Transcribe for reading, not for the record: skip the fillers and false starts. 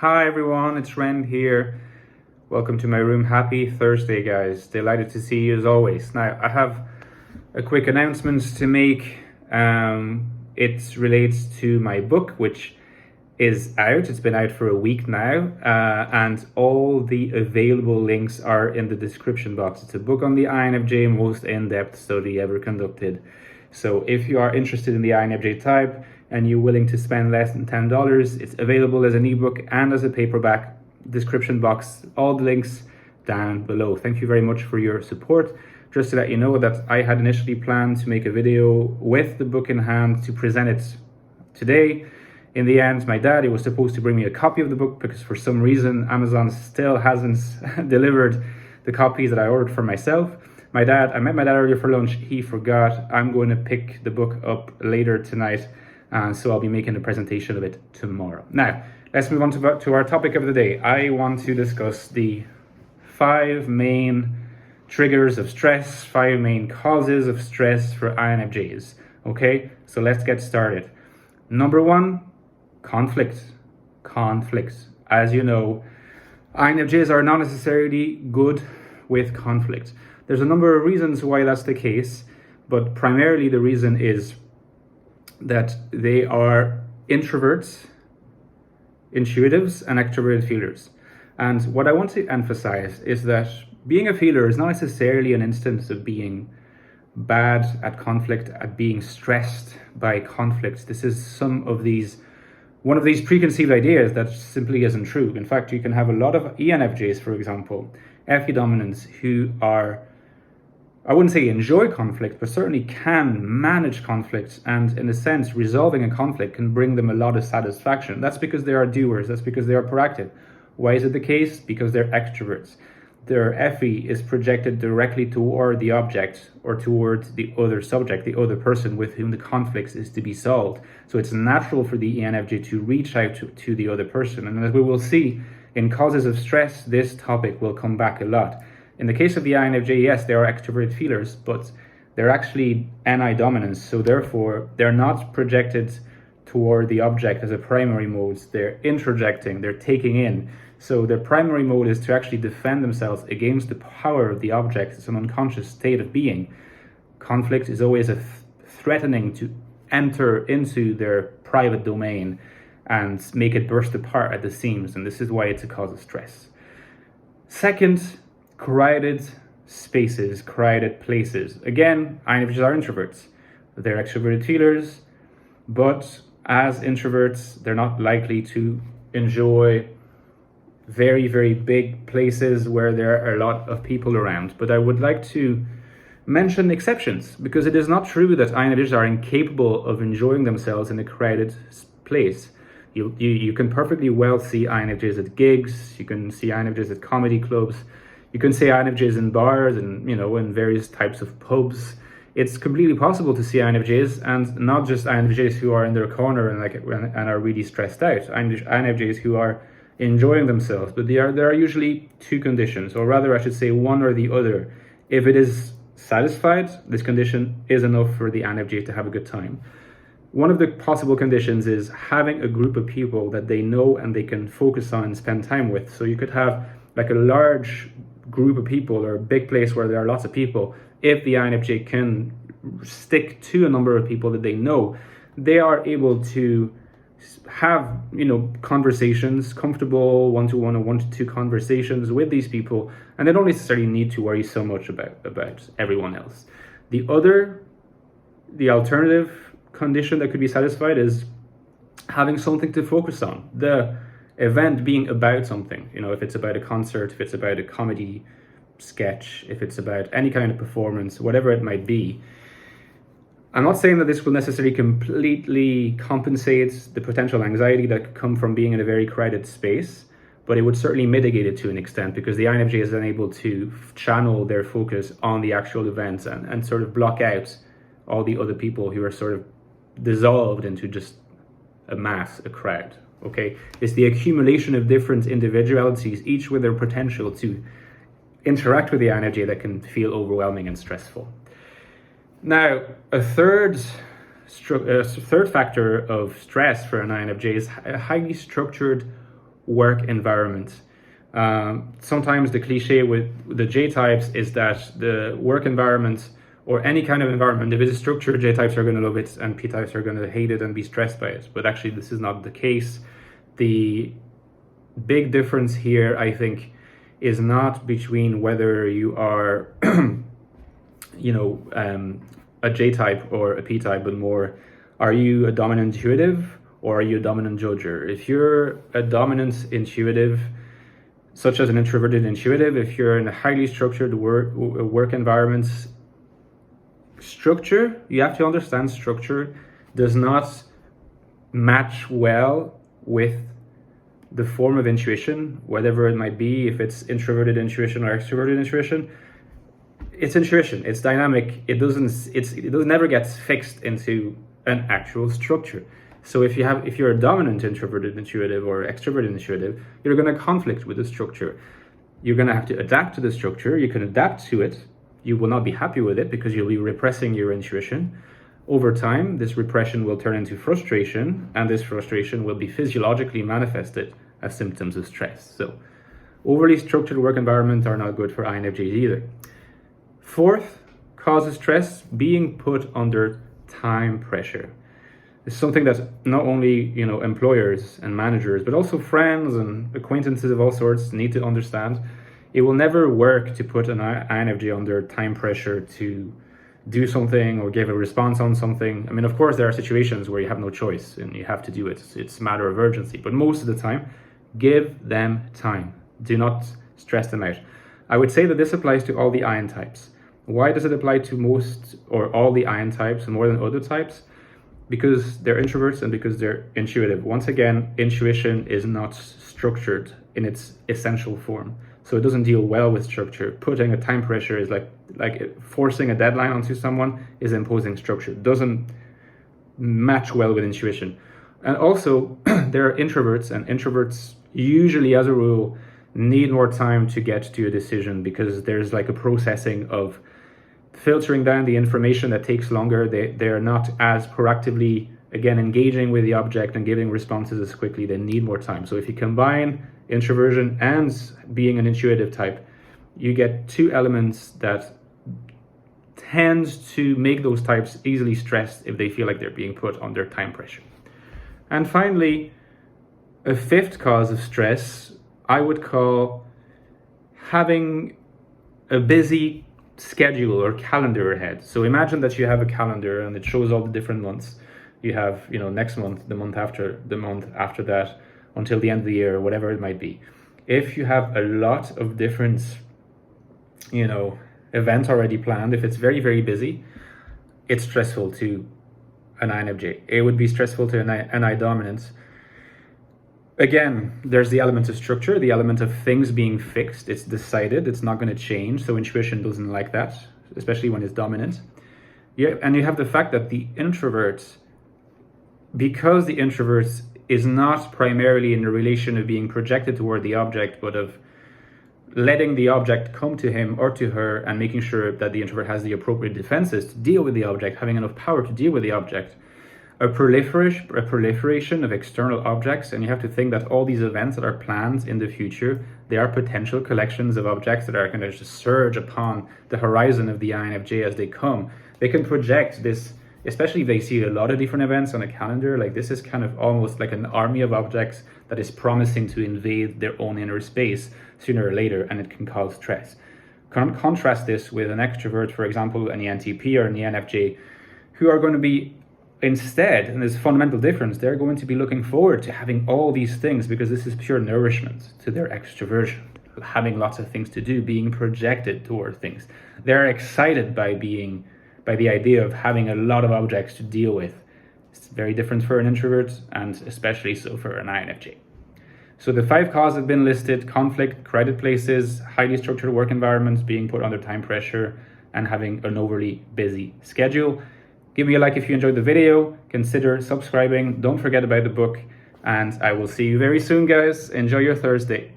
Hi everyone, it's Ren here. Welcome to my room. Happy Thursday, guys. Delighted to see you as always. Now, I have a quick announcement to make. It relates to my book, which is out. It's been out for a week now, and all the available links are in the description box. It's a book on the INFJ, most in-depth study ever conducted. So if you are interested in the INFJ type and you're willing to spend less than $10, it's available as an ebook and as a paperback. Description box, all the links down below. Thank you very much for your support. Just to let you know that I had initially planned to make a video with the book in hand to present it today. In the end, my dad, he was supposed to bring me a copy of the book because for some reason Amazon still hasn't delivered the copies that I ordered for myself. I met my dad earlier for lunch. He forgot. I'm going to pick the book up later tonight, so I'll be making a presentation of it tomorrow. Now, let's move on to our topic of the day. I want to discuss the 5 main triggers of stress, 5 main causes of stress for INFJs. Okay, so let's get started. Number 1, conflict. As you know, INFJs are not necessarily good with conflict. There's a number of reasons why that's the case, but primarily the reason is that they are introverts, intuitives, and extroverted feelers. And what I want to emphasize is that being a feeler is not necessarily an instance of being bad at conflict, at being stressed by conflict. This is one of these preconceived ideas that simply isn't true. In fact, you can have a lot of ENFJs, for example, FE dominants, who are, I wouldn't say enjoy conflict, but certainly can manage conflict, and in a sense, resolving a conflict can bring them a lot of satisfaction. That's because they are doers, that's because they are proactive. Why is it the case? Because they're extroverts. Their FE is projected directly toward the object or towards the other subject, the other person with whom the conflict is to be solved. So it's natural for the ENFJ to reach out to the other person. And as we will see, in causes of stress, this topic will come back a lot. In the case of the INFJ, yes, they are extroverted feelers, but they're actually NI dominants. So therefore, they're not projected toward the object as a primary mode. They're introjecting, they're taking in. So their primary mode is to actually defend themselves against the power of the object. It's an unconscious state of being. Conflict is always threatening to enter into their private domain and make it burst apart at the seams. And this is why it's a cause of stress. Second, crowded spaces, crowded places. Again, INFJs are introverts. They're extroverted feelers, but as introverts, they're not likely to enjoy very, very big places where there are a lot of people around. But I would like to mention exceptions, because it is not true that INFJs are incapable of enjoying themselves in a crowded place. You can perfectly well see INFJs at gigs, you can see INFJs at comedy clubs, you can see INFJs in bars and, in various types of pubs. It's completely possible to see INFJs, and not just INFJs who are in their corner and are really stressed out. INFJs who are enjoying themselves, but there are usually 2 conditions, or rather I should say one or the other. If it is satisfied, this condition is enough for the INFJ to have a good time. One of the possible conditions is having a group of people that they know and they can focus on and spend time with. So you could have like a large group of people or a big place where there are lots of people. If the INFJ can stick to a number of people that they know, they are able to have conversations, comfortable one-to-one or one-to-two conversations with these people, and they don't necessarily need to worry so much about everyone else. The alternative condition that could be satisfied is having something to focus on, the event being about something. If it's about a concert, if it's about a comedy sketch, if it's about any kind of performance, whatever it might be. I'm not saying that this will necessarily completely compensate the potential anxiety that could come from being in a very crowded space, but it would certainly mitigate it to an extent, because the INFJ is then able to channel their focus on the actual events and sort of block out all the other people who are sort of dissolved into just a crowd. Okay, it's the accumulation of different individualities, each with their potential to interact with the INFJ, that can feel overwhelming and stressful. Now, a third factor of stress for an INFJ is a highly structured work environment. Sometimes the cliche with the J types is that the work environment or any kind of environment, if it's structured, J types are going to love it and P types are going to hate it and be stressed by it. But actually, this is not the case. The big difference here, I think, is not between whether you are, a J type or a P type, but more, are you a dominant intuitive or are you a dominant judger? If you're a dominant intuitive, such as an introverted intuitive, if you're in a highly structured work environment, structure, you have to understand structure does not match well with the form of intuition, whatever it might be, if it's introverted intuition or extroverted intuition. It's intuition, it's dynamic, it never gets fixed into an actual structure. So if you're a dominant introverted intuitive or extroverted intuitive, you're going to conflict with the structure. You're going to have to adapt to the structure. You can adapt to it. You will not be happy with it because you'll be repressing your intuition. Over time, this repression will turn into frustration, and this frustration will be physiologically manifested as symptoms of stress. So overly structured work environments are not good for INFJs either. Fourth cause of stress, being put under time pressure. It's something that not only employers and managers, but also friends and acquaintances of all sorts need to understand. It will never work to put an INFJ under time pressure to do something or give a response on something. I mean, of course, there are situations where you have no choice and you have to do it. It's a matter of urgency. But most of the time, give them time. Do not stress them out. I would say that this applies to all the IN types. Why does it apply to most or all the IN types more than other types? Because they're introverts and because they're intuitive. Once again, intuition is not structured in its essential form. So it doesn't deal well with structure. Putting a time pressure is like forcing a deadline onto someone is imposing structure. It doesn't match well with intuition. And also, there are introverts, and introverts usually, as a rule, need more time to get to a decision because there's like a processing of filtering down the information that takes longer. They're not as proactively, again, engaging with the object and giving responses as quickly. They need more time. So if you combine introversion and being an intuitive type, you get two elements that tend to make those types easily stressed if they feel like they're being put under time pressure. And finally, a fifth cause of stress, I would call having a busy schedule or calendar ahead. So imagine that you have a calendar and it shows all the different months. You have, next month, the month after that, until the end of the year, whatever it might be. If you have a lot of different, events already planned, if it's very, very busy, it's stressful to an INFJ. It would be stressful to an I dominant. Again, there's the element of structure, the element of things being fixed. It's decided, it's not going to change. So intuition doesn't like that, especially when it's dominant. Yeah, and you have the fact that the introvert, because the introvert is not primarily in the relation of being projected toward the object, but of letting the object come to him or to her and making sure that the introvert has the appropriate defenses to deal with the object, having enough power to deal with the object. A proliferation of external objects, and you have to think that all these events that are planned in the future, they are potential collections of objects that are going to just surge upon the horizon of the INFJ as they come. They can project this, especially if they see a lot of different events on a calendar. Like this is kind of almost like an army of objects that is promising to invade their own inner space sooner or later, and it can cause stress. Contrast this with an extrovert, for example, an ENTP or an ENFJ, who are going to be instead, and there's a fundamental difference, they're going to be looking forward to having all these things because this is pure nourishment to their extroversion, having lots of things to do, being projected toward things. They're excited by the idea of having a lot of objects to deal with. It's very different for an introvert, and especially so for an INFJ. So the 5 causes have been listed: conflict, crowded places, highly structured work environments, being put under time pressure, and having an overly busy schedule. Give me a like if you enjoyed the video, consider subscribing, don't forget about the book, and I will see you very soon, guys. Enjoy your Thursday.